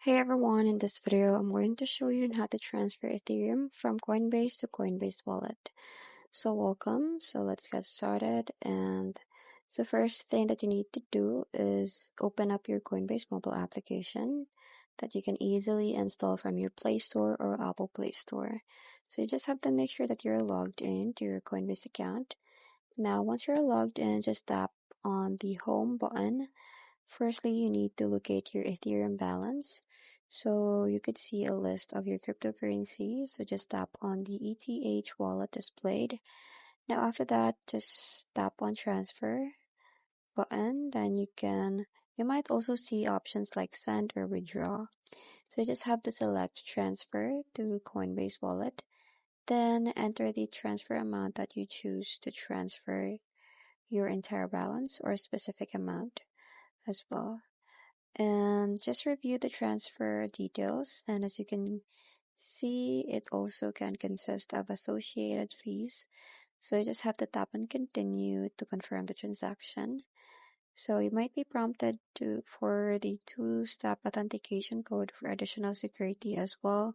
Hey everyone, in this video, I'm going to show you how to transfer Ethereum from Coinbase to Coinbase Wallet. So welcome, so let's get started. And the first thing that you need to do is open up your Coinbase mobile application that you can easily install from your Play Store or Apple Play Store. So you just have to make sure that you're logged in to your Coinbase account. Now, once you're logged in, just tap on the home button. Firstly, you need to locate your Ethereum balance. So you could see a list of your cryptocurrency. So just tap on the ETH wallet displayed. Now after that, just tap on transfer button. Then you might also see options like send or withdraw. So you just have to select transfer to Coinbase Wallet. Then enter the transfer amount that you choose to transfer your entire balance or a specific amount as well. And just review the transfer details, and as you can see, it also can consist of associated fees, so you just have to tap on continue to confirm the transaction. So you might be prompted for the two-step authentication code for additional security as well.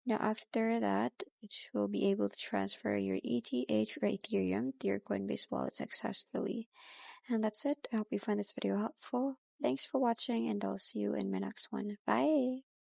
Now after that, you will be able to transfer your ETH or Ethereum to your Coinbase wallet successfully. And that's it. I hope you find this video helpful. Thanks for watching, and I'll see you in my next one. Bye!